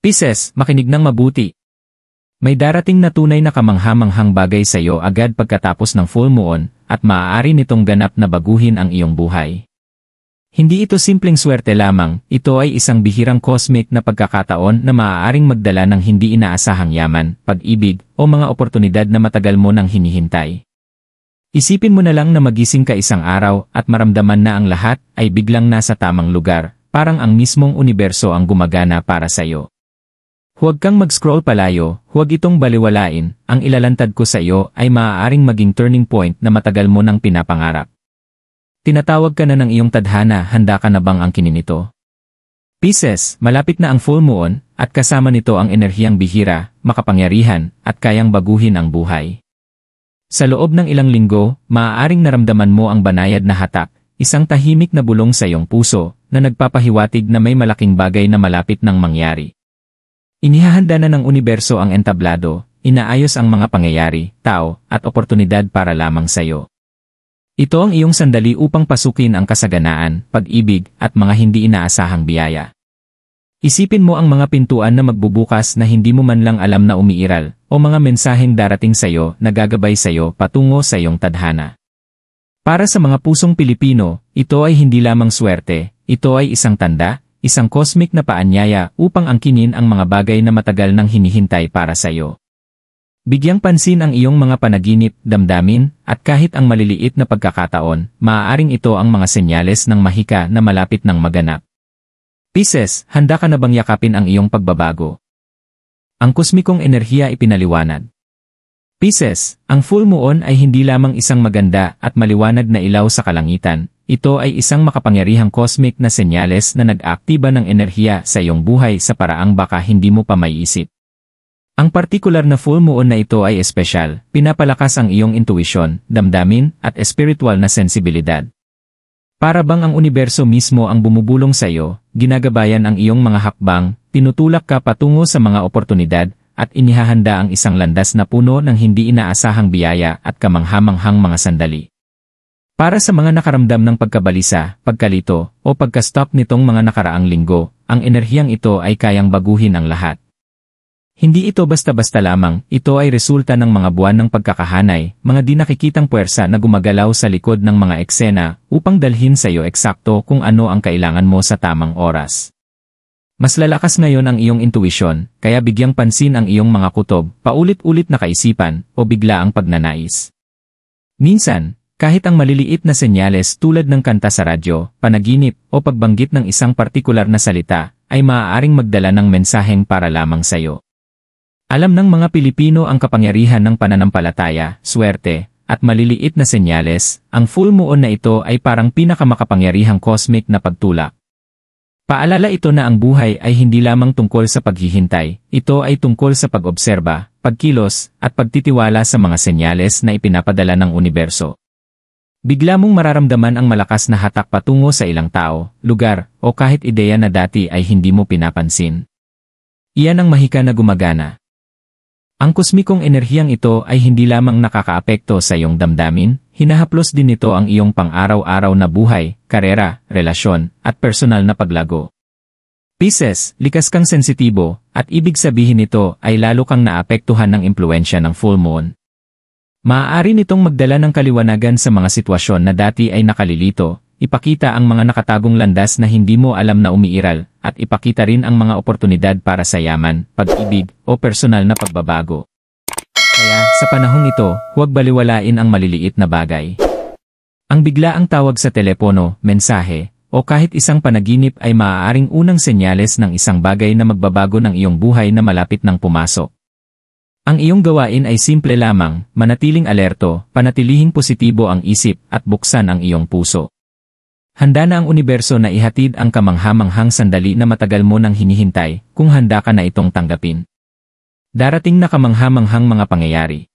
Pisces, makinig ng mabuti. May darating na tunay na kamangha-manghang bagay sa iyo agad pagkatapos ng full moon, at maaari nitong ganap na baguhin ang iyong buhay. Hindi ito simpleng swerte lamang, ito ay isang bihirang cosmic na pagkakataon na maaaring magdala ng hindi inaasahang yaman, pag-ibig, o mga oportunidad na matagal mo nang hinihintay. Isipin mo na lang na magising ka isang araw at maramdaman na ang lahat ay biglang nasa tamang lugar, parang ang mismong universo ang gumagana para sa iyo. Huwag kang mag-scroll palayo, huwag itong baliwalain, ang ilalantad ko sa iyo ay maaaring maging turning point na matagal mo nang pinapangarap. Tinatawag ka na ng iyong tadhana, handa ka na bang angkinin ito? Pisces, malapit na ang full moon, at kasama nito ang enerhiyang bihira, makapangyarihan, at kayang baguhin ang buhay. Sa loob ng ilang linggo, maaaring naramdaman mo ang banayad na hatak, isang tahimik na bulong sa iyong puso, na nagpapahiwatig na may malaking bagay na malapit nang mangyari. Inihahanda na ng universo ang entablado, inaayos ang mga pangyayari, tao, at oportunidad para lamang sa iyo. Ito ang iyong sandali upang pasukin ang kasaganaan, pag-ibig, at mga hindi inaasahang biyaya. Isipin mo ang mga pintuan na magbubukas na hindi mo man lang alam na umiiral, o mga mensaheng darating sa iyo na gagabay sa iyo patungo sa iyong tadhana. Para sa mga pusong Pilipino, ito ay hindi lamang swerte, ito ay isang tanda, isang cosmic na paanyaya upang angkinin ang mga bagay na matagal nang hinihintay para sa iyo. Bigyang pansin ang iyong mga panaginip, damdamin, at kahit ang maliliit na pagkakataon, maaaring ito ang mga senyales ng mahika na malapit ng maganap. Pisces, handa ka na bang yakapin ang iyong pagbabago? Ang kosmikong enerhiya ipinaliwanag. Pisces, ang full moon ay hindi lamang isang maganda at maliwanag na ilaw sa kalangitan. Ito ay isang makapangyarihang cosmic na senyales na nag-aaktiba ng enerhiya sa iyong buhay sa paraang baka hindi mo pa maiisip. Ang partikular na full moon na ito ay espesyal, pinapalakas ang iyong intuisyon, damdamin, at espiritual na sensibilidad. Para bang ang universo mismo ang bumubulong sa iyo, ginagabayan ang iyong mga hakbang, tinutulak ka patungo sa mga oportunidad, at inihahanda ang isang landas na puno ng hindi inaasahang biyaya at kamangha-manghang mga sandali. Para sa mga nakaramdam ng pagkabalisa, pagkalito, o pagka-stuck nitong mga nakaraang linggo, ang enerhiyang ito ay kayang baguhin ang lahat. Hindi ito basta-basta lamang, ito ay resulta ng mga buwan ng pagkakahanay, mga di nakikitang puwersa na gumagalaw sa likod ng mga eksena upang dalhin sa iyo eksakto kung ano ang kailangan mo sa tamang oras. Mas lalakas ngayon ang iyong intuisyon, kaya bigyang pansin ang iyong mga kutob, paulit-ulit na kaisipan, o bigla ang pagnanais. Minsan, kahit ang maliliit na senyales tulad ng kanta sa radyo, panaginip, o pagbanggit ng isang partikular na salita, ay maaaring magdala ng mensaheng para lamang sa iyo. Alam ng mga Pilipino ang kapangyarihan ng pananampalataya, swerte, at maliliit na senyales, ang full moon na ito ay parang pinakamakapangyarihang cosmic na pagtulak. Paalala ito na ang buhay ay hindi lamang tungkol sa paghihintay, ito ay tungkol sa pag-obserba, pagkilos, at pagtitiwala sa mga senyales na ipinapadala ng universo. Bigla mong mararamdaman ang malakas na hatak patungo sa ilang tao, lugar, o kahit ideya na dati ay hindi mo pinapansin. Iyan ang mahika na gumagana. Ang kosmikong enerhiyang ito ay hindi lamang nakakaapekto sa iyong damdamin, hinahaplos din nito ang iyong pang-araw-araw na buhay, karera, relasyon, at personal na paglago. Pisces, likas kang sensitibo, at ibig sabihin nito ay lalo kang naapektuhan ng impluensya ng full moon. Maaari nitong magdala ng kaliwanagan sa mga sitwasyon na dati ay nakalilito, ipakita ang mga nakatagong landas na hindi mo alam na umiiral, at ipakita rin ang mga oportunidad para sa yaman, pag-ibig, o personal na pagbabago. Kaya, sa panahong ito, huwag baliwalain ang maliliit na bagay. Ang biglaang tawag sa telepono, mensahe, o kahit isang panaginip ay maaaring unang senyales ng isang bagay na magbabago ng iyong buhay na malapit nang pumasok. Ang iyong gawain ay simple lamang, manatiling alerto, panatilihing positibo ang isip, at buksan ang iyong puso. Handa na ang universo na ihatid ang kamangha-manghang sandali na matagal mo nang hinihintay, kung handa ka na itong tanggapin. Darating na kamangha-manghang mga pangyayari.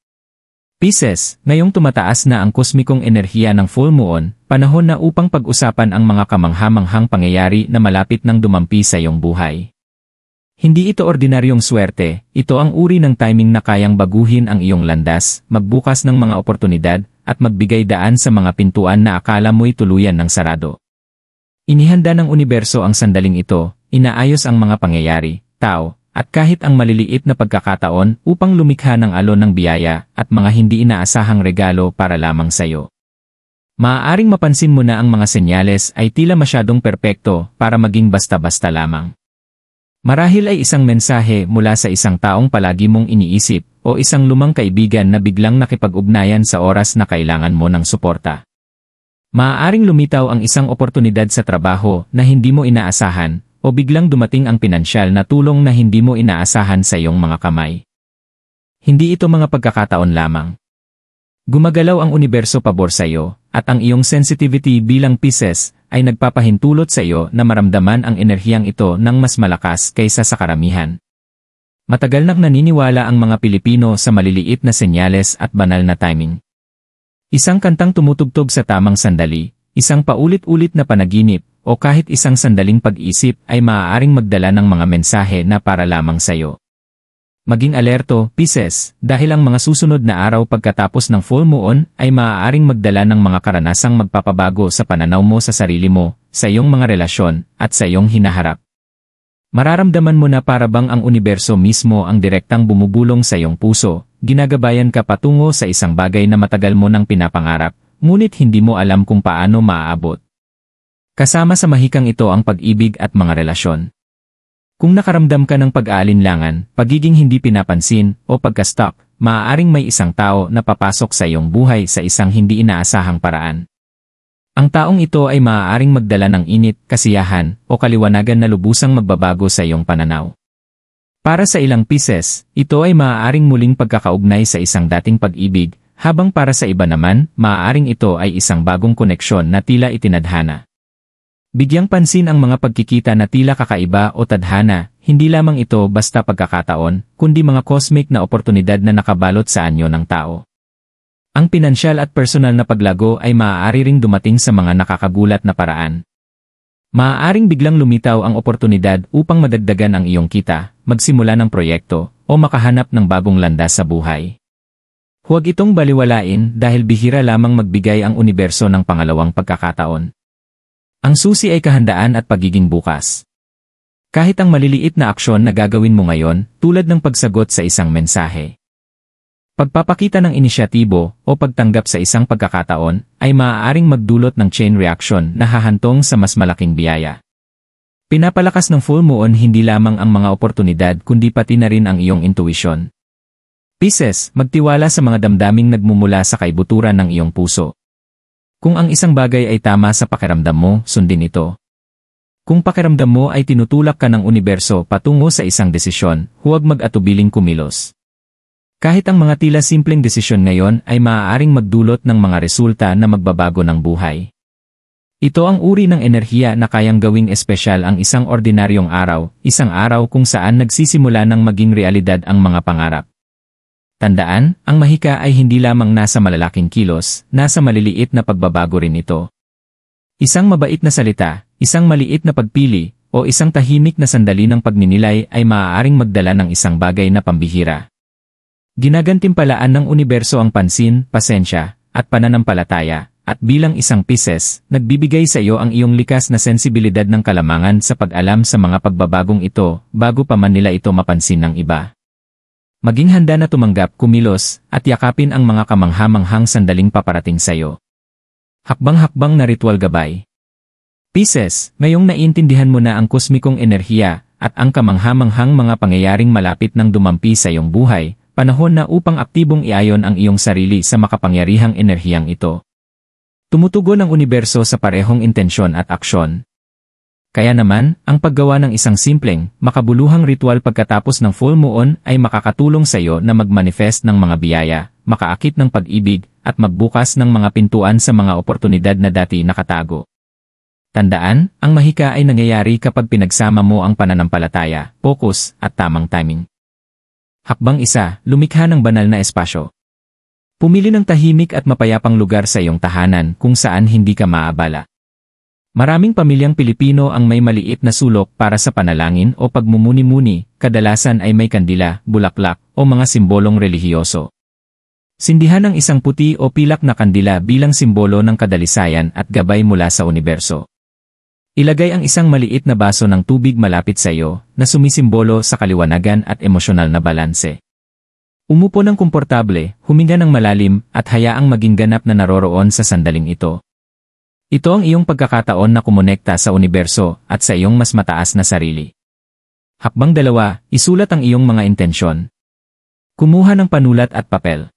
Pisces, ngayong tumataas na ang kosmikong enerhiya ng full moon, panahon na upang pag-usapan ang mga kamangha-manghang pangyayari na malapit nang dumampi sa iyong buhay. Hindi ito ordinaryong swerte, ito ang uri ng timing na kayang baguhin ang iyong landas, magbukas ng mga oportunidad, at magbigay daan sa mga pintuan na akala mo'y tuluyan ng sarado. Inihanda ng universo ang sandaling ito, inaayos ang mga pangyayari, tao, at kahit ang maliliit na pagkakataon upang lumikha ng alon ng biyaya at mga hindi inaasahang regalo para lamang sa'yo. Maaaring mapansin mo na ang mga senyales ay tila masyadong perpekto para maging basta-basta lamang. Marahil ay isang mensahe mula sa isang taong palagi mong iniisip o isang lumang kaibigan na biglang nakipag-ugnayan sa oras na kailangan mo ng suporta. Maaaring lumitaw ang isang oportunidad sa trabaho na hindi mo inaasahan o biglang dumating ang pinansyal na tulong na hindi mo inaasahan sa iyong mga kamay. Hindi ito mga pagkakataon lamang. Gumagalaw ang universo pabor sa iyo at ang iyong sensitivity bilang Pisces ay nagpapahintulot sa iyo na maramdaman ang enerhiyang ito ng mas malakas kaysa sa karamihan. Matagal nang naniniwala ang mga Pilipino sa maliliit na senyales at banal na timing. Isang kantang tumutugtog sa tamang sandali, isang paulit-ulit na panaginip, o kahit isang sandaling pag-isip ay maaaring magdala ng mga mensahe na para lamang sa iyo. Maging alerto, Pisces, dahil ang mga susunod na araw pagkatapos ng full moon ay maaaring magdala ng mga karanasang magpapabago sa pananaw mo sa sarili mo, sa iyong mga relasyon, at sa iyong hinaharap. Mararamdaman mo na para bang ang universo mismo ang direktang bumubulong sa iyong puso, ginagabayan ka patungo sa isang bagay na matagal mo nang pinapangarap, ngunit hindi mo alam kung paano maaabot. Kasama sa mahikang ito ang pag-ibig at mga relasyon. Kung nakaramdam ka ng pag-aalinlangan, pagiging hindi pinapansin, o pagka-stuck, maaaring may isang tao na papasok sa iyong buhay sa isang hindi inaasahang paraan. Ang taong ito ay maaaring magdala ng init, kasiyahan, o kaliwanagan na lubusang magbabago sa iyong pananaw. Para sa ilang Pisces, ito ay maaaring muling pagkakaugnay sa isang dating pag-ibig, habang para sa iba naman, maaaring ito ay isang bagong koneksyon na tila itinadhana. Bigyang pansin ang mga pagkikita na tila kakaiba o tadhana, hindi lamang ito basta pagkakataon, kundi mga cosmic na oportunidad na nakabalot sa anyo ng tao. Ang pinansyal at personal na paglago ay maaari ring dumating sa mga nakakagulat na paraan. Maaaring biglang lumitaw ang oportunidad upang madagdagan ang iyong kita, magsimula ng proyekto, o makahanap ng bagong landas sa buhay. Huwag itong baliwalain dahil bihira lamang magbigay ang universo ng pangalawang pagkakataon. Ang susi ay kahandaan at pagiging bukas. Kahit ang maliliit na aksyon na gagawin mo ngayon, tulad ng pagsagot sa isang mensahe, pagpapakita ng inisyatibo o pagtanggap sa isang pagkakataon, ay maaaring magdulot ng chain reaction na hahantong sa mas malaking biyaya. Pinapalakas ng full moon hindi lamang ang mga oportunidad kundi pati na rin ang iyong intuition. Pisces, magtiwala sa mga damdaming nagmumula sa kaibuturan ng iyong puso. Kung ang isang bagay ay tama sa pakiramdam mo, sundin ito. Kung pakiramdam mo ay tinutulak ka ng universo patungo sa isang desisyon, huwag mag-atubiling kumilos. Kahit ang mga tila simpleng desisyon ngayon ay maaaring magdulot ng mga resulta na magbabago ng buhay. Ito ang uri ng enerhiya na kayang gawing espesyal ang isang ordinaryong araw, isang araw kung saan nagsisimula ng maging realidad ang mga pangarap. Tandaan, ang mahika ay hindi lamang nasa malalaking kilos, nasa maliliit na pagbabago rin ito. Isang mabait na salita, isang maliit na pagpili, o isang tahimik na sandali ng pagninilay ay maaaring magdala ng isang bagay na pambihira. Ginagantimpalaan ng universo ang pansin, pasensya, at pananampalataya, at bilang isang Pisces, nagbibigay sa iyo ang iyong likas na sensibilidad ng kalamangan sa pag-alam sa mga pagbabagong ito, bago pa man nila ito mapansin ng iba. Maging handa na tumanggap, kumilos, at yakapin ang mga kamangha-manghang sandaling paparating sa iyo. Hakbang-hakbang na ritual gabay. Pisces, ngayong naiintindihan mo na ang kosmikong enerhiya at ang kamangha-manghang mga pangyayaring malapit ng dumampi sa iyong buhay, panahon na upang aktibong iayon ang iyong sarili sa makapangyarihang enerhiyang ito. Tumutugon ang universo sa parehong intensyon at aksyon. Kaya naman, ang paggawa ng isang simpleng, makabuluhang ritual pagkatapos ng full moon ay makakatulong sa iyo na mag-manifest ng mga biyaya, makaakit ng pag-ibig, at magbukas ng mga pintuan sa mga oportunidad na dati nakatago. Tandaan, ang mahika ay nangyayari kapag pinagsama mo ang pananampalataya, focus, at tamang timing. Hakbang 1, lumikha ng banal na espasyo. Pumili ng tahimik at mapayapang lugar sa iyong tahanan kung saan hindi ka maabala. Maraming pamilyang Pilipino ang may maliit na sulok para sa panalangin o pagmumuni-muni, kadalasan ay may kandila, bulaklak, o mga simbolong relihiyoso. Sindihan ng isang puti o pilak na kandila bilang simbolo ng kadalisayan at gabay mula sa universo. Ilagay ang isang maliit na baso ng tubig malapit sa iyo na sumisimbolo sa kaliwanagan at emosyonal na balanse. Umupo ng komportable, huminga ng malalim at hayaang maging ganap na naroroon sa sandaling ito. Ito ang iyong pagkakataon na kumonekta sa universo at sa iyong mas mataas na sarili. Hakbang 2, isulat ang iyong mga intensyon. Kumuha ng panulat at papel.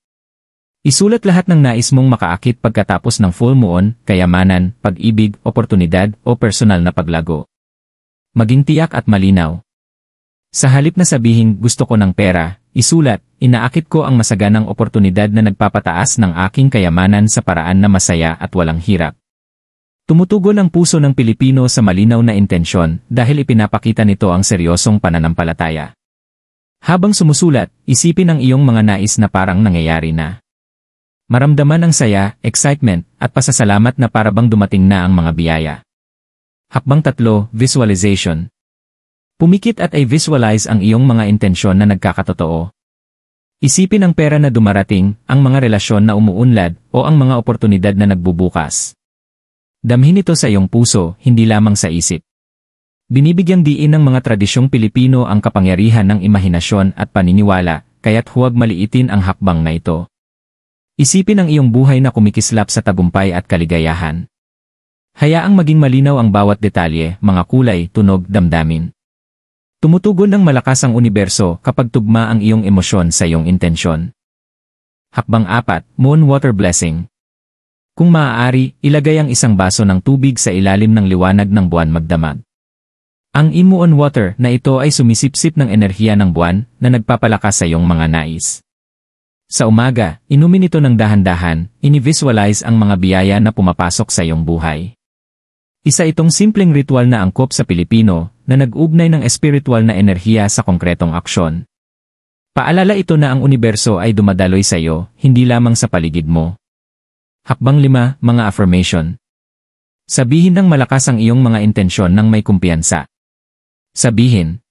Isulat lahat ng nais mong makaakit pagkatapos ng full moon, kayamanan, pag-ibig, oportunidad o personal na paglago. Maging tiyak at malinaw. Sa halip na sabihin gusto ko ng pera, isulat, inaakit ko ang masaganang oportunidad na nagpapataas ng aking kayamanan sa paraan na masaya at walang hirap. Tumutugon ang puso ng Pilipino sa malinaw na intensyon dahil ipinapakita nito ang seryosong pananampalataya. Habang sumusulat, isipin ang iyong mga nais na parang nangyayari na. Maramdaman ang saya, excitement, at pasasalamat na parabang dumating na ang mga biyaya. Hakbang 3, visualization. Pumikit at i-visualize ang iyong mga intensyon na nagkakatotoo. Isipin ang pera na dumarating, ang mga relasyon na umuunlad, o ang mga oportunidad na nagbubukas. Damhin ito sa iyong puso, hindi lamang sa isip. Binibigyang diin ng mga tradisyong Pilipino ang kapangyarihan ng imahinasyon at paniniwala, kaya't huwag maliitin ang hakbang na ito. Isipin ang iyong buhay na kumikislap sa tagumpay at kaligayahan. Hayaang maging malinaw ang bawat detalye, mga kulay, tunog, damdamin. Tumutugon ng malakas ang universo kapag tugma ang iyong emosyon sa iyong intensyon. Hakbang 4, Moon Water Blessing. Kung maaari, ilagay ang isang baso ng tubig sa ilalim ng liwanag ng buwan magdamag. Ang Moon Water na ito ay sumisipsip ng enerhiya ng buwan na nagpapalakas sa iyong mga nais. Sa umaga, inumin ito ng dahan-dahan, ini-visualize ang mga biyaya na pumapasok sa iyong buhay. Isa itong simpleng ritual na angkop sa Pilipino na nag-ugnay ng espiritual na enerhiya sa konkretong aksyon. Paalala ito na ang universo ay dumadaloy sa iyo, hindi lamang sa paligid mo. Hakbang 5, mga affirmation. Sabihin ng malakas ang iyong mga intensyon ng may kumpiyansa. Sabihin,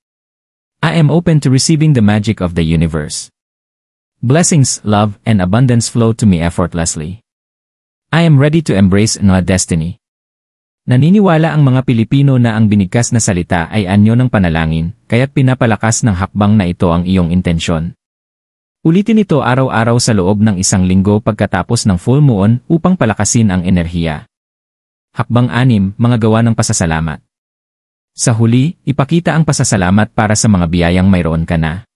I am open to receiving the magic of the universe. Blessings, love, and abundance flow to me effortlessly. I am ready to embrace my destiny. Naniniwala ang mga Pilipino na ang binigkas na salita ay anyo ng panalangin, kaya't pinapalakas ng hakbang na ito ang iyong intensyon. Ulitin ito araw-araw sa loob ng isang linggo pagkatapos ng full moon upang palakasin ang enerhiya. Hakbang 6, mga gawa ng pasasalamat. Sa huli, ipakita ang pasasalamat para sa mga biyayang mayroon ka na.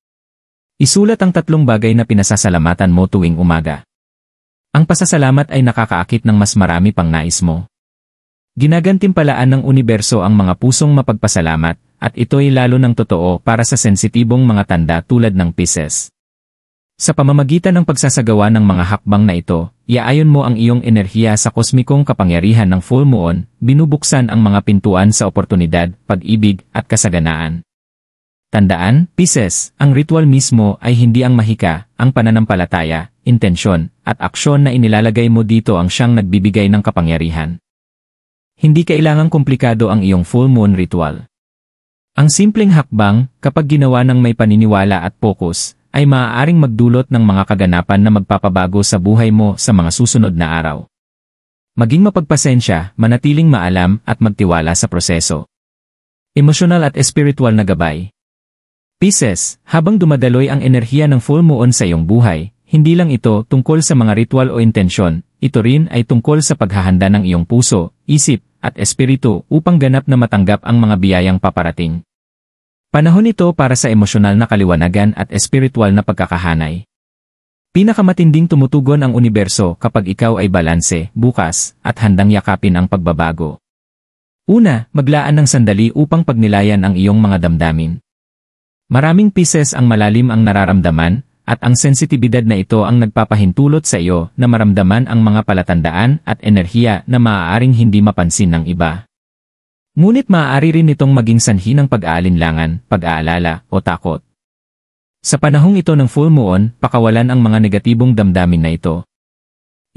Isulat ang 3 bagay na pinasasalamatan mo tuwing umaga. Ang pasasalamat ay nakakaakit ng mas marami pang nais mo. Ginagantimpalaan ng universo ang mga pusong mapagpasalamat, at ito'y lalo ng totoo para sa sensitibong mga tanda tulad ng Pisces. Sa pamamagitan ng pagsasagawa ng mga hakbang na ito, iaayon mo ang iyong enerhiya sa kosmikong kapangyarihan ng full moon, binubuksan ang mga pintuan sa oportunidad, pag-ibig, at kasaganaan. Tandaan, Pisces, ang ritual mismo ay hindi ang mahika, ang pananampalataya, intensyon, at aksyon na inilalagay mo dito ang siyang nagbibigay ng kapangyarihan. Hindi kailangang komplikado ang iyong full moon ritual. Ang simpleng hakbang, kapag ginawa ng may paniniwala at focus, ay maaaring magdulot ng mga kaganapan na magpapabago sa buhay mo sa mga susunod na araw. Maging mapagpasensya, manatiling maalam at magtiwala sa proseso. Emosyonal at espiritual na gabay. Pisces, habang dumadaloy ang enerhiya ng full moon sa iyong buhay, hindi lang ito tungkol sa mga ritual o intensyon, ito rin ay tungkol sa paghahanda ng iyong puso, isip, at espiritu upang ganap na matanggap ang mga biyayang paparating. Panahon ito para sa emosyonal na kaliwanagan at espiritual na pagkakahanay. Pinakamatinding tumutugon ang universo kapag ikaw ay balanse, bukas, at handang yakapin ang pagbabago. Una, maglaan ng sandali upang pagnilayan ang iyong mga damdamin. Maraming Pisces ang malalim ang nararamdaman, at ang sensitibidad na ito ang nagpapahintulot sa iyo na maramdaman ang mga palatandaan at enerhiya na maaaring hindi mapansin ng iba. Ngunit maaari rin itong maging sanhi ng pag-aalinlangan, pag-aalala, o takot. Sa panahong ito ng full moon, pakawalan ang mga negatibong damdamin na ito.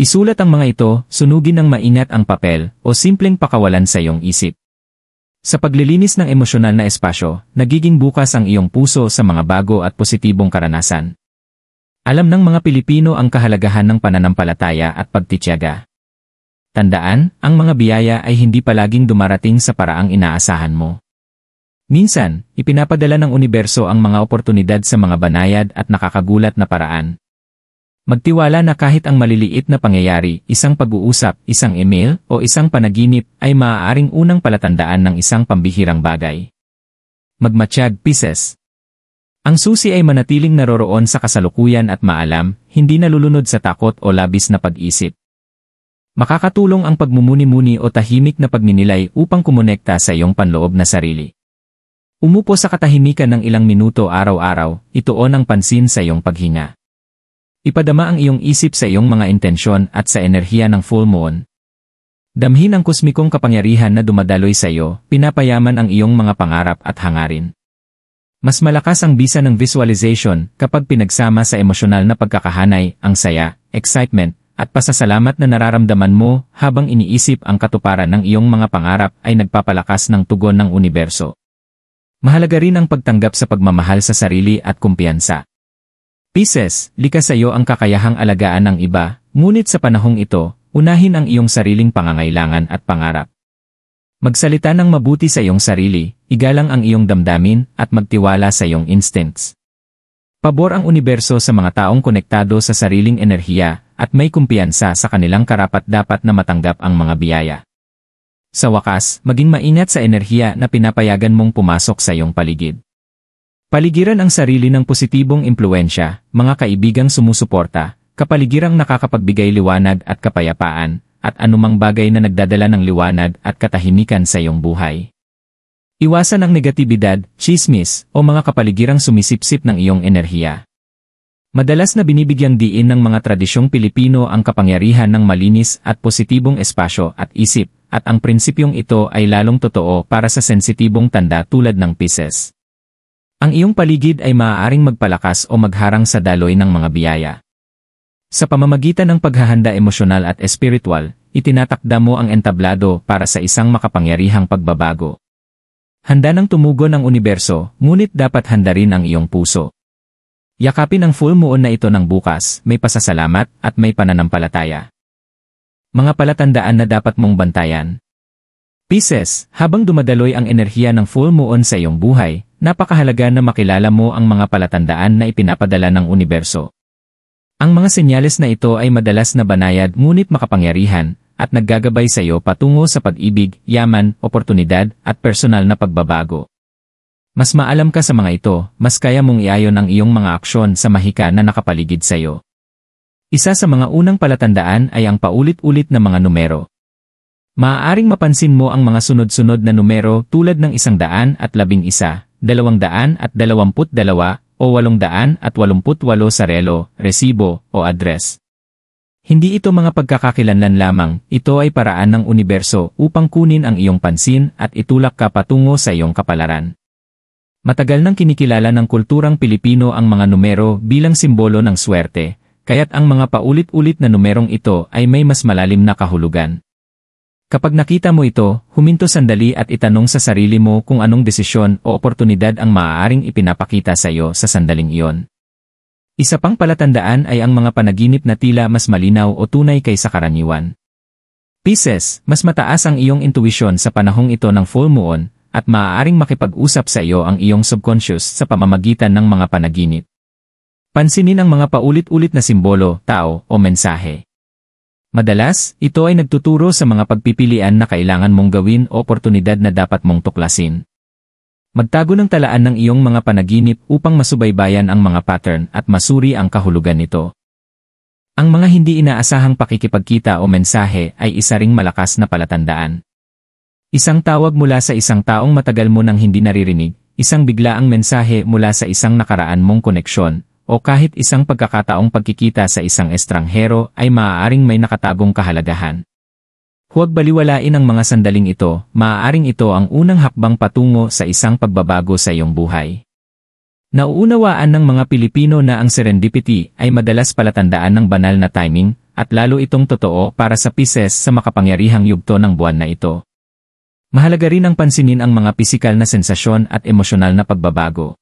Isulat ang mga ito, sunugin ng maingat ang papel, o simpleng pakawalan sa iyong isip. Sa paglilinis ng emosyonal na espasyo, nagiging bukas ang iyong puso sa mga bago at positibong karanasan. Alam ng mga Pilipino ang kahalagahan ng pananampalataya at pagtitiyaga. Tandaan, ang mga biyaya ay hindi palaging dumarating sa paraang inaasahan mo. Minsan, ipinapadala ng universo ang mga oportunidad sa mga banayad at nakakagulat na paraan. Magtiwala na kahit ang maliliit na pangyayari, isang pag-uusap, isang email, o isang panaginip ay maaaring unang palatandaan ng isang pambihirang bagay. Magmatsyag, Pisces. Ang susi ay manatiling naroroon sa kasalukuyan at maalam, hindi nalulunod sa takot o labis na pag-isip. Makakatulong ang pagmumuni-muni o tahimik na pagninilay upang kumonekta sa iyong panloob na sarili. Umupo sa katahimikan ng ilang minuto araw-araw, ituon ang pansin sa iyong paghinga. Ipadama ang iyong isip sa iyong mga intensyon at sa enerhiya ng full moon. Damhin ang kosmikong kapangyarihan na dumadaloy sa iyo, pinapayaman ang iyong mga pangarap at hangarin. Mas malakas ang bisa ng visualization kapag pinagsama sa emosyonal na pagkakahanay, ang saya, excitement, at pasasalamat na nararamdaman mo habang iniisip ang katuparan ng iyong mga pangarap ay nagpapalakas ng tugon ng universo. Mahalaga rin ang pagtanggap sa pagmamahal sa sarili at kumpiyansa. Pisces, likas sa iyo ang kakayahang alagaan ng iba, ngunit sa panahong ito, unahin ang iyong sariling pangangailangan at pangarap. Magsalita ng mabuti sa iyong sarili, igalang ang iyong damdamin, at magtiwala sa iyong instincts. Pabor ang universo sa mga taong konektado sa sariling enerhiya at may kumpiyansa sa kanilang karapat-dapat na matanggap ang mga biyaya. Sa wakas, maging maingat sa enerhiya na pinapayagan mong pumasok sa iyong paligid. Paligiran ang sarili ng positibong impluensya, mga kaibigang sumusuporta, kapaligirang nakakapagbigay liwanag at kapayapaan, at anumang bagay na nagdadala ng liwanag at katahimikan sa iyong buhay. Iwasan ang negatibidad, chismis, o mga kapaligirang sumisipsip ng iyong enerhiya. Madalas na binibigyang diin ng mga tradisyong Pilipino ang kapangyarihan ng malinis at positibong espasyo at isip, at ang prinsipyong ito ay lalong totoo para sa sensitibong tanda tulad ng Pisces. Ang iyong paligid ay maaaring magpalakas o magharang sa daloy ng mga biyaya. Sa pamamagitan ng paghahanda emosyonal at espiritual, itinatakda mo ang entablado para sa isang makapangyarihang pagbabago. Handa nang tumugon ang universo, ngunit dapat handa rin ang iyong puso. Yakapin ang full moon na ito ng bukas, may pasasalamat at may pananampalataya. Mga palatandaan na dapat mong bantayan. Pisces, habang dumadaloy ang enerhiya ng full moon sa iyong buhay, napakahalaga na makilala mo ang mga palatandaan na ipinapadala ng universo. Ang mga senyales na ito ay madalas na banayad ngunit makapangyarihan at naggagabay sa iyo patungo sa pag-ibig, yaman, oportunidad at personal na pagbabago. Mas maalam ka sa mga ito, mas kaya mong iayon ang iyong mga aksyon sa mahika na nakapaligid sa iyo. Isa sa mga unang palatandaan ay ang paulit-ulit na mga numero. Maaaring mapansin mo ang mga sunod-sunod na numero tulad ng 111, 222, o 888 sa relo, resibo, o address. Hindi ito mga pagkakakilanlan lamang, ito ay paraan ng universo upang kunin ang iyong pansin at itulak ka patungo sa iyong kapalaran. Matagal nang kinikilala ng kulturang Pilipino ang mga numero bilang simbolo ng swerte, kaya't ang mga paulit-ulit na numerong ito ay may mas malalim na kahulugan. Kapag nakita mo ito, huminto sandali at itanong sa sarili mo kung anong desisyon o oportunidad ang maaaring ipinapakita sa iyo sa sandaling iyon. Isa pang palatandaan ay ang mga panaginip na tila mas malinaw o tunay kaysa karaniwan. Pisces, mas mataas ang iyong intuition sa panahong ito ng full moon, at maaaring makipag-usap sa iyo ang iyong subconscious sa pamamagitan ng mga panaginip. Pansinin ang mga paulit-ulit na simbolo, tao, o mensahe. Madalas, ito ay nagtuturo sa mga pagpipilian na kailangan mong gawin o oportunidad na dapat mong tuklasin. Magtago ng talaan ng iyong mga panaginip upang masubaybayan ang mga pattern at masuri ang kahulugan nito. Ang mga hindi inaasahang pakikipagkita o mensahe ay isa ring malakas na palatandaan. Isang tawag mula sa isang taong matagal mo nang hindi naririnig, isang biglaang mensahe mula sa isang nakaraan mong koneksyon, o kahit isang pagkakataong pagkikita sa isang estranghero ay maaaring may nakatagong kahalagahan. Huwag baliwalain ang mga sandaling ito, maaaring ito ang unang hakbang patungo sa isang pagbabago sa iyong buhay. Nauunawaan ng mga Pilipino na ang serendipity ay madalas palatandaan ng banal na timing, at lalo itong totoo para sa Pisces sa makapangyarihang yugto ng buwan na ito. Mahalaga rin ang pansinin ang mga pisikal na sensasyon at emosyonal na pagbabago.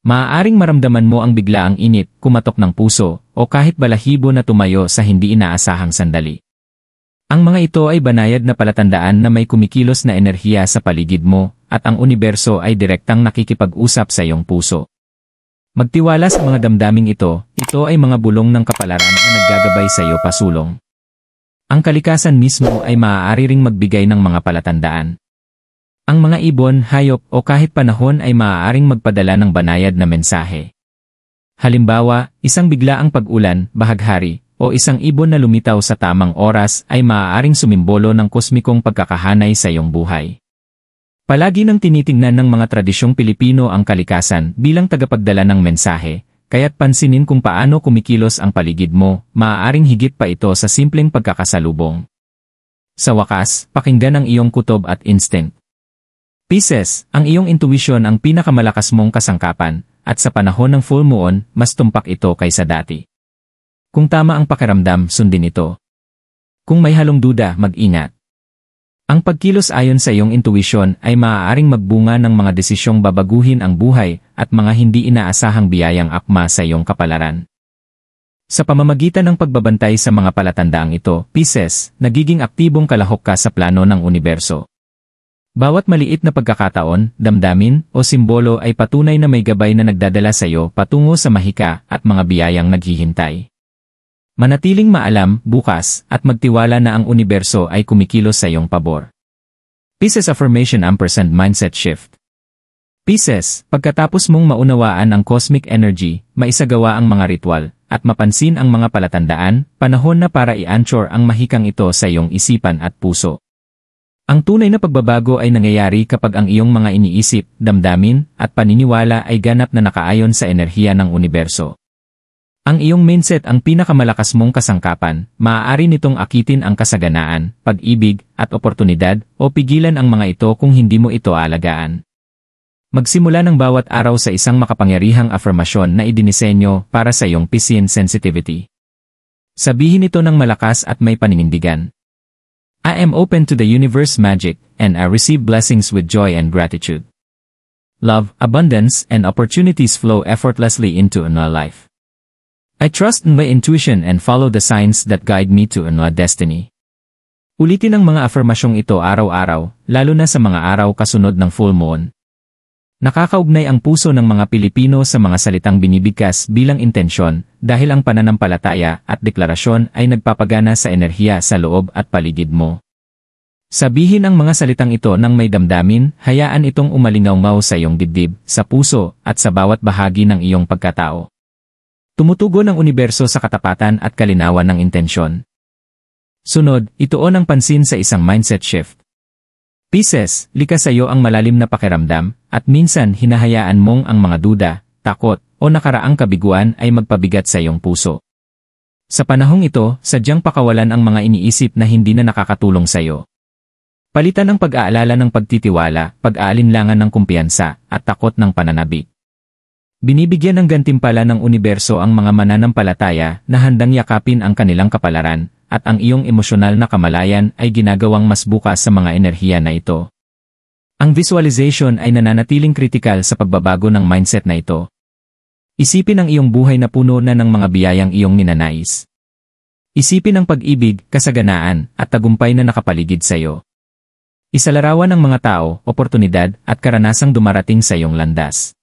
Maaaring maramdaman mo ang biglaang init, kumatok ng puso, o kahit balahibo na tumayo sa hindi inaasahang sandali. Ang mga ito ay banayad na palatandaan na may kumikilos na enerhiya sa paligid mo, at ang universo ay direktang nakikipag-usap sa iyong puso. Magtiwala sa mga damdaming ito ay mga bulong ng kapalaran na naggagabay sa iyo pasulong. Ang kalikasan mismo ay maaari ring magbigay ng mga palatandaan. Ang mga ibon, hayop o kahit panahon ay maaaring magpadala ng banayad na mensahe. Halimbawa, isang biglaang pag-ulan, bahaghari, o isang ibon na lumitaw sa tamang oras ay maaaring sumimbolo ng kosmikong pagkakahanay sa iyong buhay. Palagi nang tinitingnan ng mga tradisyong Pilipino ang kalikasan bilang tagapagdala ng mensahe, kaya't pansinin kung paano kumikilos ang paligid mo, maaaring higit pa ito sa simpleng pagkakasalubong. Sa wakas, pakinggan ang iyong kutob at instinct. Pisces, ang iyong intuition ang pinakamalakas mong kasangkapan, at sa panahon ng full moon, mas tumpak ito kaysa dati. Kung tama ang pakiramdam, sundin ito. Kung may halong duda, mag-ingat. Ang pagkilos ayon sa iyong intuition ay maaaring magbunga ng mga desisyong babaguhin ang buhay at mga hindi inaasahang biyayang akma sa iyong kapalaran. Sa pamamagitan ng pagbabantay sa mga palatandaang ito, Pisces, nagiging aktibong kalahok ka sa plano ng universo. Bawat maliit na pagkakataon, damdamin, o simbolo ay patunay na may gabay na nagdadala sa iyo patungo sa mahika at mga biyayang naghihintay. Manatiling maalam, bukas, at magtiwala na ang universo ay kumikilos sa iyong pabor. Pisces Affirmation & Mindset Shift. Pisces, pagkatapos mong maunawaan ang cosmic energy, maisagawa ang mga ritual, at mapansin ang mga palatandaan, panahon na para i-anchor ang mahikang ito sa iyong isipan at puso. Ang tunay na pagbabago ay nangyayari kapag ang iyong mga iniisip, damdamin, at paniniwala ay ganap na nakaayon sa enerhiya ng universo. Ang iyong mindset ang pinakamalakas mong kasangkapan, maaari nitong akitin ang kasaganaan, pag-ibig, at oportunidad, o pigilan ang mga ito kung hindi mo ito alagaan. Magsimula ng bawat araw sa isang makapangyarihang afirmasyon na idinisenyo para sa iyong Piscean sensitivity. Sabihin ito ng malakas at may paninindigan. I am open to the universe magic, and I receive blessings with joy and gratitude. Love, abundance, and opportunities flow effortlessly into my life. I trust in my intuition and follow the signs that guide me to my destiny. Ulitin ang mga afirmasyong ito araw-araw, lalo na sa mga araw kasunod ng full moon. Nakakaugnay ang puso ng mga Pilipino sa mga salitang binibigkas bilang intensyon dahil ang pananampalataya at deklarasyon ay nagpapagana sa enerhiya sa loob at paligid mo. Sabihin ang mga salitang ito ng may damdamin, hayaan itong umalingaw sa iyong dibdib, sa puso, at sa bawat bahagi ng iyong pagkatao. Tumutugon ang universo sa katapatan at kalinawan ng intensyon. Sunod, ituon ang pansin sa isang mindset shift. Pisces, likas sa iyo ang malalim na pakiramdam, at minsan hinahayaan mong ang mga duda, takot, o nakaraang kabiguan ay magpabigat sa iyong puso. Sa panahong ito, sadyang pakawalan ang mga iniisip na hindi na nakakatulong sa iyo. Palitan ang pag-aalala ng pagtitiwala, pag-aalinlangan ng kumpiyansa, at takot ng pananabik. Binibigyan ng gantimpala ng universo ang mga mananampalataya na handang yakapin ang kanilang kapalaran, at ang iyong emosyonal na kamalayan ay ginagawang mas bukas sa mga enerhiya na ito. Ang visualization ay nananatiling kritikal sa pagbabago ng mindset na ito. Isipin ang iyong buhay na puno na ng mga biyayang iyong ninanais. Isipin ang pag-ibig, kasaganaan, at tagumpay na nakapaligid sa iyo. Isalarawan ng mga tao, oportunidad, at karanasang dumarating sa iyong landas.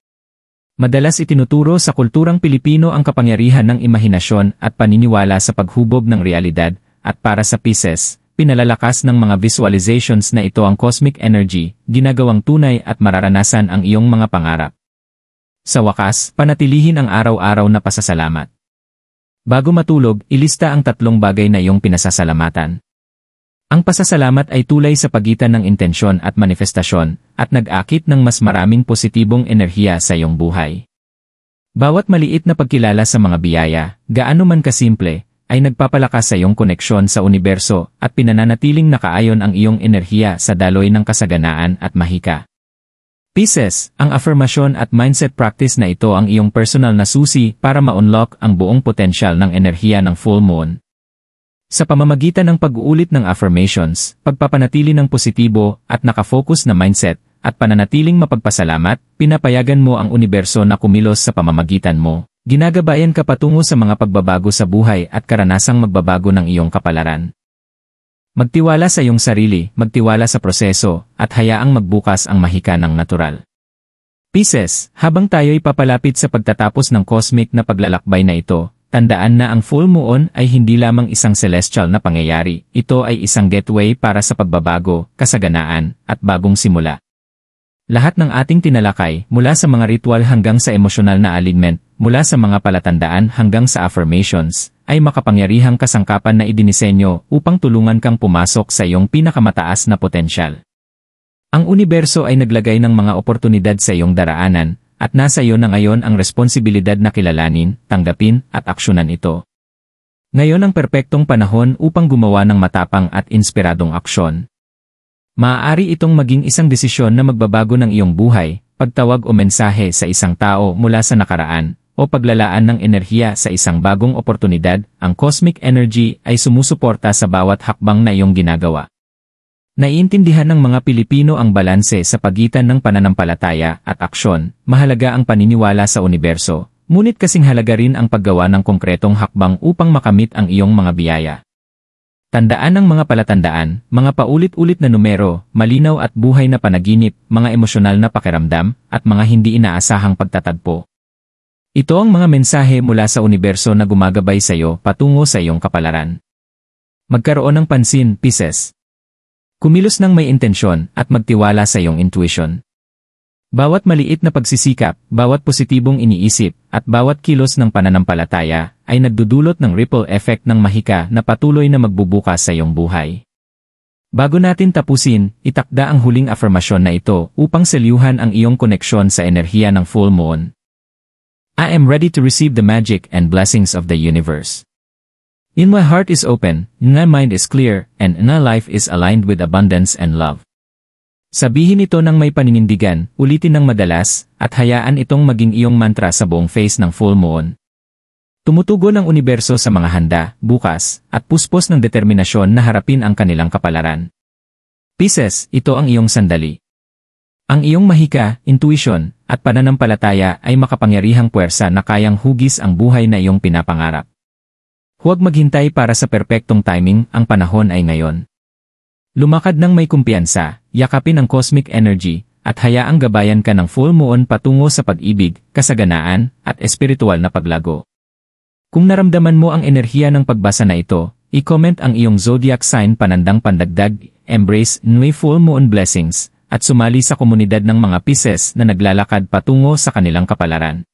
Madalas itinuturo sa kulturang Pilipino ang kapangyarihan ng imahinasyon at paniniwala sa paghubog ng realidad, at para sa Pisces, pinalalakas ng mga visualizations na ito ang cosmic energy, ginagawang tunay at mararanasan ang iyong mga pangarap. Sa wakas, panatilihin ang araw-araw na pasasalamat. Bago matulog, ilista ang 3 bagay na iyong pinasasalamatan. Ang pasasalamat ay tulay sa pagitan ng intensyon at manifestasyon, at nag-akit ng mas maraming positibong enerhiya sa iyong buhay. Bawat maliit na pagkilala sa mga biyaya, gaano man kasimple, ay nagpapalakas sa iyong koneksyon sa universo at pinananatiling nakaayon ang iyong enerhiya sa daloy ng kasaganaan at mahika. Pisces, ang affirmasyon at mindset practice na ito ang iyong personal na susi para ma-unlock ang buong potensyal ng enerhiya ng full moon. Sa pamamagitan ng pag-uulit ng affirmations, pagpapanatili ng positibo at nakafocus na mindset, at pananatiling mapagpasalamat, pinapayagan mo ang universo na kumilos sa pamamagitan mo. Ginagabayan ka patungo sa mga pagbabago sa buhay at karanasang magbabago ng iyong kapalaran. Magtiwala sa iyong sarili, magtiwala sa proseso, at hayaang magbukas ang mahika ng natural. Pisces, habang tayo'y papalapit sa pagtatapos ng cosmic na paglalakbay na ito, tandaan na ang full moon ay hindi lamang isang celestial na pangyayari, ito ay isang gateway para sa pagbabago, kasaganaan, at bagong simula. Lahat ng ating tinalakay, mula sa mga ritual hanggang sa emosyonal na alignment, mula sa mga palatandaan hanggang sa affirmations, ay makapangyarihang kasangkapan na idinisenyo upang tulungan kang pumasok sa iyong pinakamataas na potensyal. Ang universo ay naglagay ng mga oportunidad sa iyong daraanan, at nasa iyo na ngayon ang responsibilidad na kilalanin, tanggapin, at aksyonan ito. Ngayon ang perpektong panahon upang gumawa ng matapang at inspiradong aksyon. Maaari itong maging isang desisyon na magbabago ng iyong buhay, pagtawag o mensahe sa isang tao mula sa nakaraan, o paglalaan ng enerhiya sa isang bagong oportunidad. Ang cosmic energy ay sumusuporta sa bawat hakbang na iyong ginagawa. Naiintindihan ng mga Pilipino ang balanse sa pagitan ng pananampalataya at aksyon. Mahalaga ang paniniwala sa universo, ngunit kasing halaga rin ang paggawa ng konkretong hakbang upang makamit ang iyong mga biyaya. Tandaan ang mga palatandaan, mga paulit-ulit na numero, malinaw at buhay na panaginip, mga emosyonal na pakiramdam, at mga hindi inaasahang pagtatagpo. Ito ang mga mensahe mula sa universo na gumagabay sa iyo patungo sa iyong kapalaran. Magkaroon ng pansin, Pisces. Kumilos ng may intensyon at magtiwala sa iyong intuition. Bawat maliit na pagsisikap, bawat positibong iniisip, at bawat kilos ng pananampalataya ay nagdudulot ng ripple effect ng mahika na patuloy na magbubukas sa iyong buhay. Bago natin tapusin, itakda ang huling afirmasyon na ito upang selyuhan ang iyong koneksyon sa enerhiya ng full moon. I am ready to receive the magic and blessings of the universe. In my heart is open, my mind is clear, and my life is aligned with abundance and love. Sabihin ito ng may paninindigan, ulitin ng madalas, at hayaan itong maging iyong mantra sa buong phase ng full moon. Tumutugon ang universo sa mga handa, bukas, at puspos ng determinasyon na harapin ang kanilang kapalaran. Pisces, ito ang iyong sandali. Ang iyong mahika, intuition, at pananampalataya ay makapangyarihang puwersa na kayang hugis ang buhay na iyong pinapangarap. Huwag maghintay para sa perpektong timing, ang panahon ay ngayon. Lumakad ng may kumpiyansa, yakapin ang cosmic energy, at hayaang gabayan ka ng full moon patungo sa pag-ibig, kasaganaan, at espiritual na paglago. Kung naramdaman mo ang enerhiya ng pagbasa na ito, i-comment ang iyong zodiac sign panandang pandagdag, embrace new full moon blessings, at sumali sa komunidad ng mga Pisces na naglalakad patungo sa kanilang kapalaran.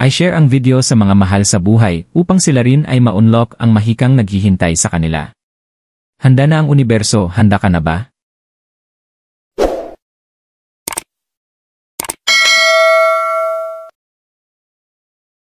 I-share ang video sa mga mahal sa buhay upang sila rin ay ma-unlock ang mahikang naghihintay sa kanila. Handa na ang universo, handa ka na ba?